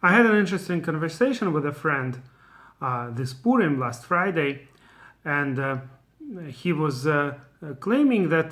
I had an interesting conversation with a friend this Purim last Friday, and he was claiming that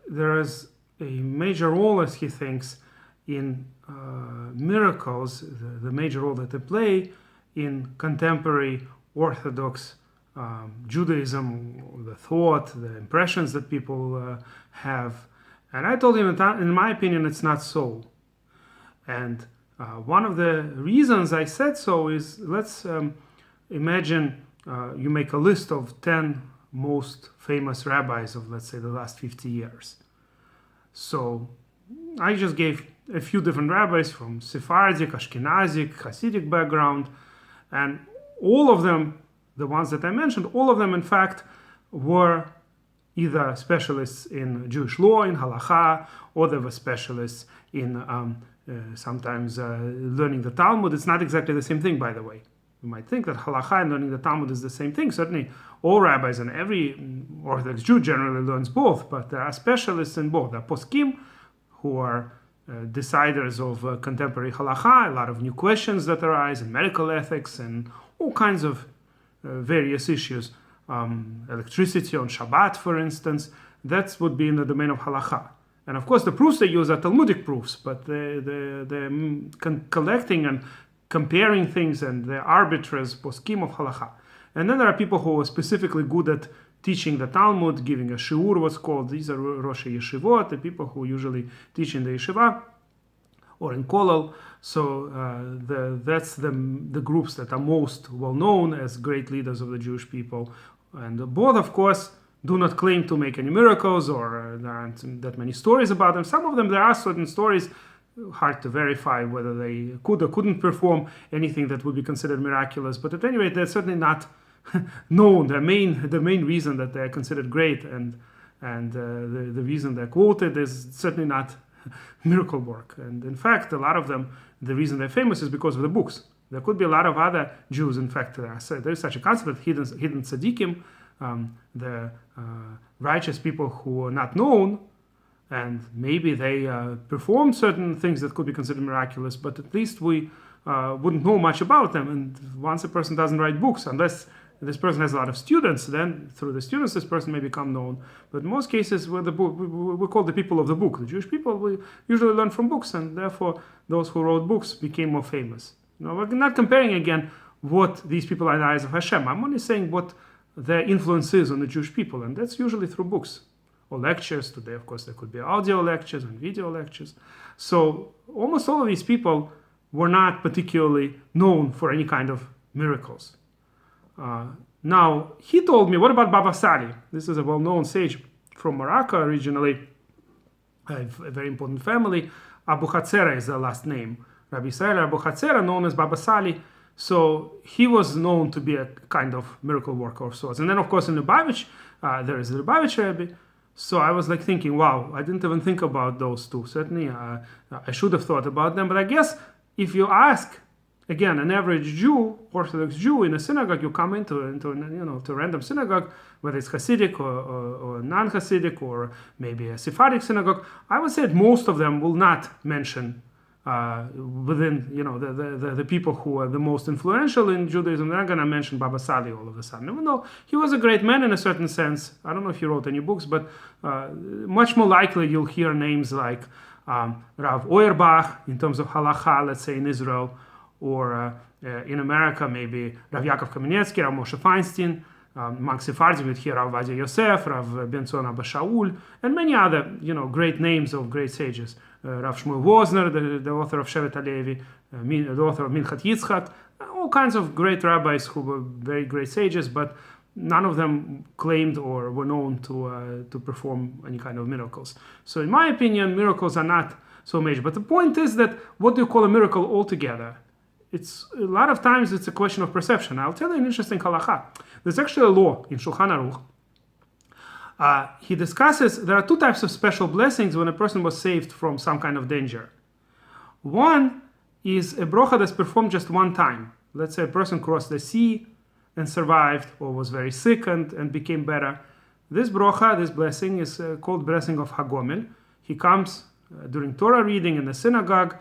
there is a major role, as he thinks, in miracles, the major role that they play in contemporary Orthodox Judaism, the thought, the impressions that people have. And I told him that, in my opinion, it's not so. And one of the reasons I said so is, let's imagine you make a list of 10 most famous rabbis of, let's say, the last 50 years. So I just gave a few different rabbis from Sephardic, Ashkenazic, Hasidic background, and all of them, the ones that I mentioned, all of them, in fact, were either specialists in Jewish law, in halakha, or they were specialists in sometimes learning the Talmud. It's not exactly the same thing, by the way. You might think that halakha and learning the Talmud is the same thing. Certainly, all rabbis and every Orthodox Jew generally learns both, but there are specialists in both. There are poskim, who are deciders of contemporary halakha, a lot of new questions that arise in medical ethics and all kinds of various issues. Electricity on Shabbat, for instance, that would be in the domain of halakha. And of course, the proofs they use are Talmudic proofs, but they're collecting and comparing things, and they're arbiters, poskim of halakha. And then there are people who are specifically good at teaching the Talmud, giving a shiur, what's called. These are Rosh Yeshivot, the people who usually teach in the yeshiva or in kollel. So that's the groups that are most well known as great leaders of the Jewish people. And both, of course, do not claim to make any miracles, or there aren't that many stories about them. Some of them, there are certain stories, hard to verify whether they could or couldn't perform anything that would be considered miraculous. But at any rate, they're certainly not known. The main reason that they're considered great and the reason they're quoted is certainly not miracle work. And in fact, a lot of them, the reason they're famous is because of the books. There could be a lot of other Jews. In fact, there is such a concept of hidden tzaddikim, the righteous people who are not known, and maybe they perform certain things that could be considered miraculous, but at least we wouldn't know much about them. And once a person doesn't write books, unless this person has a lot of students, then through the students this person may become known. But in most cases, we're called the people of the book. The Jewish people, we usually learn from books, and therefore those who wrote books became more famous. Now, we're not comparing again what these people are in the eyes of Hashem. I'm only saying what their influence is on the Jewish people, and that's usually through books or lectures. Today, of course, there could be audio lectures and video lectures. So almost all of these people were not particularly known for any kind of miracles. Now, he told me, what about Baba Sali? This is a well-known sage from Morocco originally, a very important family. Abu Hatzera is their last name. Rabbi Israel Abu Hatzera, known as Baba Sali. So he was known to be a kind of miracle worker of sorts. And then, of course, in Lubavitch, there is the Lubavitch Rebbe. So I was like thinking, wow, I didn't even think about those two. Certainly, I should have thought about them. But I guess if you ask, again, an average Jew, Orthodox Jew in a synagogue, you come into to a random synagogue, whether it's Hasidic or non-Hasidic or maybe a Sephardic synagogue, I would say that most of them will not mention within the people who are the most influential in Judaism. They're not going to mention Baba Sali all of a sudden, even though he was a great man in a certain sense. I don't know if he wrote any books, but much more likely you'll hear names like Rav Auerbach in terms of halakha, let's say in Israel, or in America maybe Rav Yaakov Kamenetsky, Rav Moshe Feinstein. Among Sephardim, you'd hear Rav Vadia Yosef, Rav Ben-Zion Abba Shaul, and many other, great names of great sages. Rav Shmuel Wozner, the author of Shevet HaLevi, the author of Minchat Yitzchak, all kinds of great rabbis who were very great sages, but none of them claimed or were known to perform any kind of miracles. So in my opinion, miracles are not so major. But the point is that what do you call a miracle altogether? It's a lot of times it's a question of perception. I'll tell you an interesting halakha. There's actually a law in Shulchan Aruch. He discusses there are two types of special blessings when a person was saved from some kind of danger. One is a brocha that's performed just one time. Let's say a person crossed the sea and survived, or was very sick and became better. This brocha, this blessing, is called blessing of Hagomel. He comes during Torah reading in the synagogue,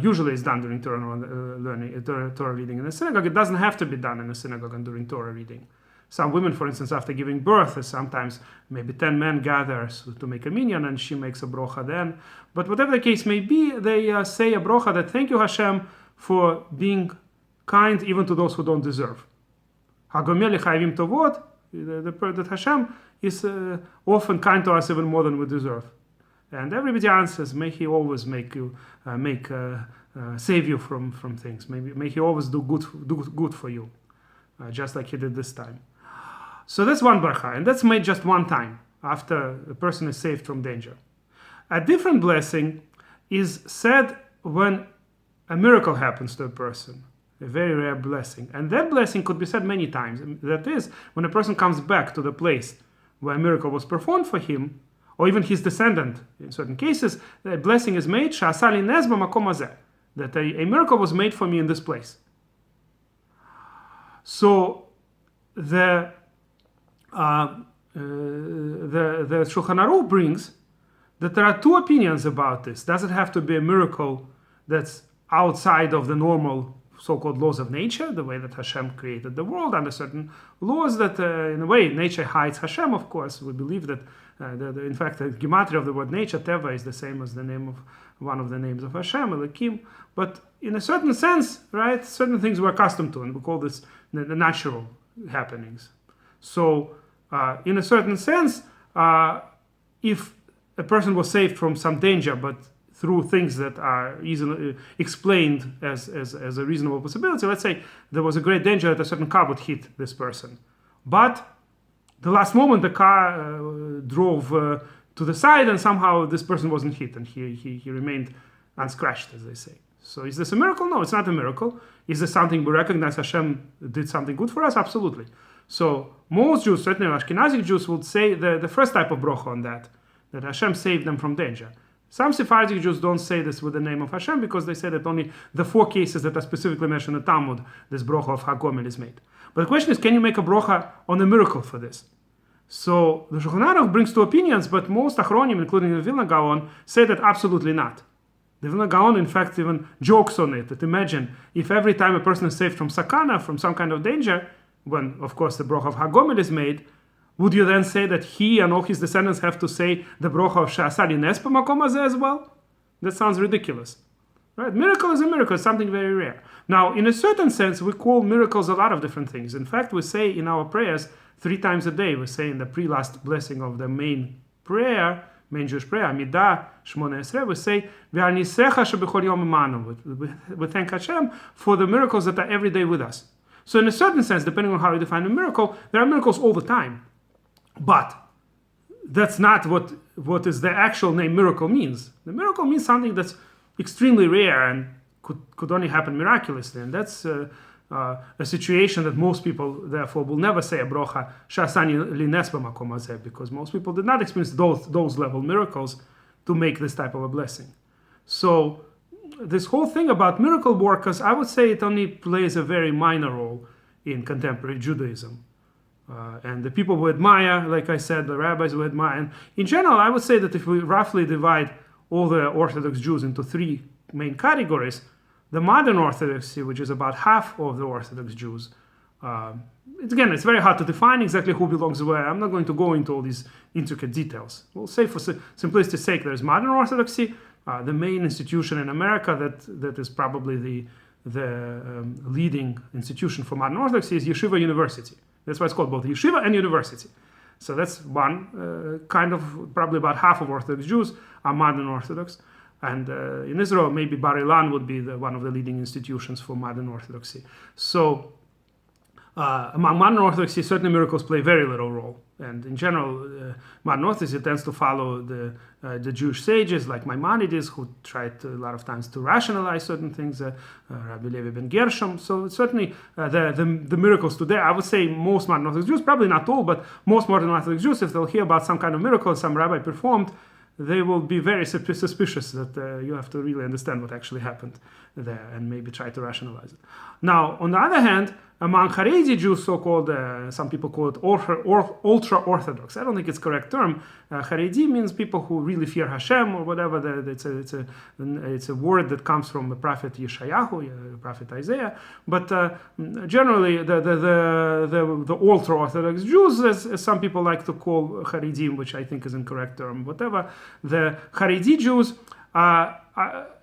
usually is done during Torah reading in the synagogue. It doesn't have to be done in the synagogue and during Torah reading. Some women, for instance, after giving birth, sometimes maybe 10 men gather to make a minyan, and she makes a brocha then. But whatever the case may be, they say a brocha that thank you, Hashem, for being kind even to those who don't deserve. Hagomeli chayvim tovot, that Hashem is often kind to us even more than we deserve. And everybody answers, may He always save you from things. May He always do good for you, just like He did this time. So that's one bracha, and that's made just one time after a person is saved from danger. A different blessing is said when a miracle happens to a person, a very rare blessing. And that blessing could be said many times. That is, when a person comes back to the place where a miracle was performed for him, or even his descendant, in certain cases, the blessing is made, that a miracle was made for me in this place. So the Shulchan Aruch brings that there are two opinions about this. Does it have to be a miracle that's outside of the normal so-called laws of nature, the way that Hashem created the world under certain laws that, in a way, nature hides Hashem, of course. We believe that, in fact, the gematria of the word nature, Teva, is the same as the name of one of the names of Hashem, Elohim. But in a certain sense, right, certain things we're accustomed to, and we call this the natural happenings. So, in a certain sense, if a person was saved from some danger, but through things that are easily explained as a reasonable possibility, let's say there was a great danger that a certain car would hit this person. But the last moment the car drove to the side and somehow this person wasn't hit and he remained unscratched, as they say. So is this a miracle? No, it's not a miracle. Is this something we recognize Hashem did something good for us? Absolutely. So most Jews, certainly Ashkenazic Jews, would say the first type of brocha on that Hashem saved them from danger. Some Sephardic Jews don't say this with the name of Hashem because they say that only the 4 cases that are specifically mentioned in the Talmud, this brocha of Hagomel is made. But the question is, can you make a brocha on a miracle for this? So the Shulchan Aruch brings 2 opinions, but most Achronim, including the Vilna Gaon, say that absolutely not. The Vilna Gaon, in fact, even jokes on it, that imagine if every time a person is saved from sakana, from some kind of danger, when, of course, the brocha of Hagomel is made, would you then say that he and all his descendants have to say the brocha of She'asa li nes b'makom hazeh as well? That sounds ridiculous. Right? Miracle is a miracle, it's something very rare. Now, in a certain sense, we call miracles a lot of different things. In fact, we say in our prayers 3 times a day, we say in the pre-last blessing of the main prayer, main Jewish prayer, Amidah Shmona Esrei, we say, Ve'al nisecha shebechol yom imanu. We thank Hashem for the miracles that are every day with us. So in a certain sense, depending on how you define a miracle, there are miracles all the time. But that's not what is the actual name miracle means. The miracle means something that's extremely rare and could only happen miraculously. And that's a situation that most people, therefore, will never say a brocha, She'asani li nes b'makom hazeh, because most people did not experience those level miracles to make this type of a blessing. So this whole thing about miracle workers, I would say it only plays a very minor role in contemporary Judaism. And the people who admire, like I said, the rabbis who admire. And in general, I would say that if we roughly divide all the Orthodox Jews into 3 main categories, the modern Orthodoxy, which is about half of the Orthodox Jews, it's very hard to define exactly who belongs where. I'm not going to go into all these intricate details. We'll say for simplicity's sake, there's modern Orthodoxy, the main institution in America that is probably the leading institution for modern Orthodoxy is Yeshiva University. That's why it's called both Yeshiva and University. So that's one kind of, probably about half of Orthodox Jews are modern Orthodox. And in Israel, maybe Bar Ilan would be one of the leading institutions for modern Orthodoxy. So among modern Orthodoxy, certainly miracles play very little role. And in general, modern Orthodoxy tends to follow the Jewish sages like Maimonides, who tried a lot of times to rationalize certain things, Rabbi Levi ben Gershom. So certainly the miracles today, I would say most modern Orthodox Jews, probably not all, but most modern Orthodox Jews, if they'll hear about some kind of miracle some rabbi performed, they will be very suspicious that you have to really understand what actually happened there and maybe try to rationalize it. Now, on the other hand, among Haredi Jews, so-called, some people call it ultra-Orthodox. I don't think it's the correct term. Haredi means people who really fear Hashem or whatever. It's a word that comes from the prophet Yeshayahu, prophet Isaiah. But generally, the ultra-Orthodox Jews, as some people like to call Haredim, which I think is an incorrect term, whatever, the Haredi Jews,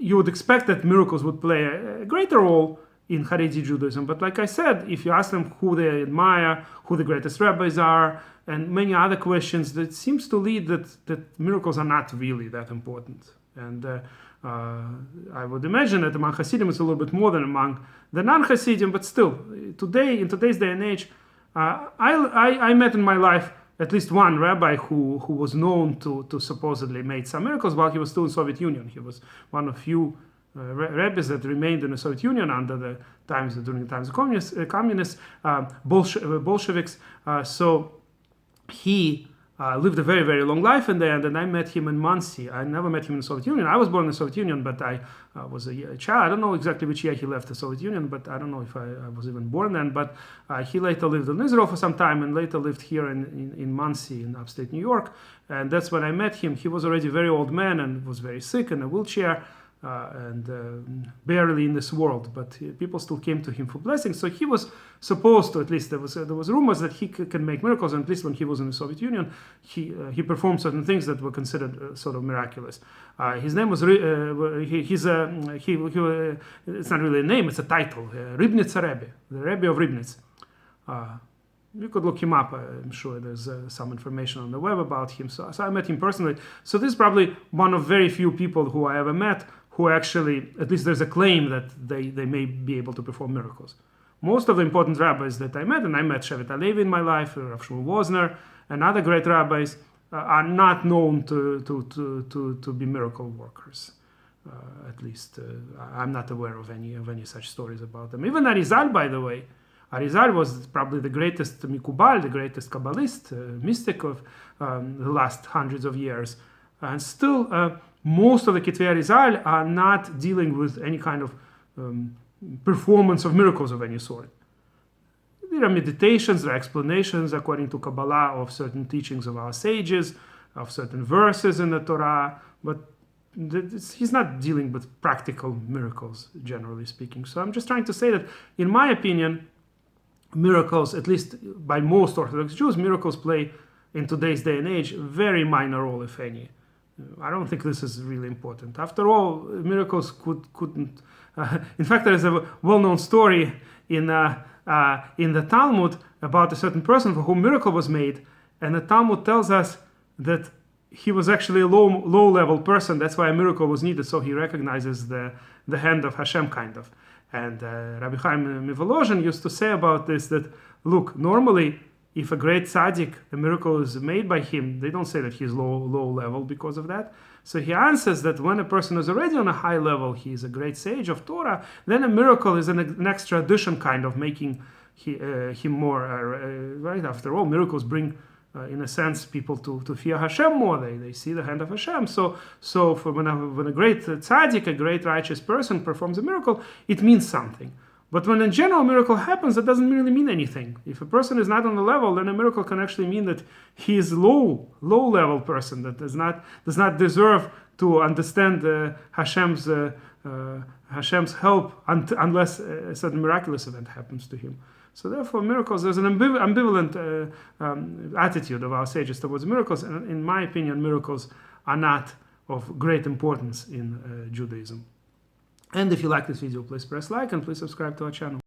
you would expect that miracles would play a greater role in Haredi Judaism. But like I said, if you ask them who they admire, who the greatest rabbis are, and many other questions, that seems to lead that miracles are not really that important. And I would imagine that among Hasidim it's a little bit more than among the non-Hasidim, but still, today, in today's day and age, I met in my life at least one rabbi who was known to supposedly made some miracles while he was still in Soviet Union. He was one of few rabbis that remained in the Soviet Union during the times of communists, Bolsheviks. So he lived a very, very long life in there, and then I met him in Muncie. I never met him in the Soviet Union. I was born in the Soviet Union, but I was a child. I don't know exactly which year he left the Soviet Union, but I don't know if I was even born then. But he later lived in Israel for some time and later lived here in Muncie in upstate New York. And that's when I met him. He was already a very old man and was very sick in a wheelchair. And barely in this world, but people still came to him for blessings. So he was supposed to, at least there was rumors that he can make miracles. And at least when he was in the Soviet Union, he performed certain things that were considered sort of miraculous. His name was it's not really a name; it's a title. Ribnitzer Rebbe, the Rebbe of Ribnitz. You could look him up. I'm sure there's some information on the web about him. So I met him personally. So this is probably one of very few people who I ever met who actually, at least there's a claim that they may be able to perform miracles. Most of the important rabbis that I met, and I met Shevet HaLevi in my life, Rav Shmuel Wozner, and other great rabbis, are not known to be miracle workers. At least I'm not aware of any such stories about them. Even Arizal, by the way, Arizal was probably the greatest Mikubal, the greatest Kabbalist, mystic of the last hundreds of years. And still, most of the Kitvei Arizal are not dealing with any kind of performance of miracles of any sort. There are meditations, there are explanations according to Kabbalah of certain teachings of our sages, of certain verses in the Torah, but he's not dealing with practical miracles, generally speaking. So I'm just trying to say that, in my opinion, miracles, at least by most Orthodox Jews, miracles play in today's day and age a very minor role, if any. I don't think this is really important. After all, miracles couldn't. In fact, there is a well-known story in the Talmud about a certain person for whom miracle was made, and the Talmud tells us that he was actually a low-level person. That's why a miracle was needed, so he recognizes the hand of Hashem, kind of. And Rabbi Chaim Mivolozhin used to say about this that, look, normally, if a great tzaddik, a miracle is made by him, they don't say that he's low level because of that. So he answers that when a person is already on a high level, he is a great sage of Torah, then a miracle is an extra addition, kind of making him more, right? After all, miracles bring, in a sense, people to fear Hashem more. They see the hand of Hashem. So for when a great tzaddik, a great righteous person performs a miracle, it means something. But when a general miracle happens, that doesn't really mean anything. If a person is not on the level, then a miracle can actually mean that he is low-level person that does not deserve to understand Hashem's help unless a certain miraculous event happens to him. So therefore, miracles, there's an ambivalent attitude of our sages towards miracles, and in my opinion, miracles are not of great importance in Judaism. And if you like this video, please press like and please subscribe to our channel.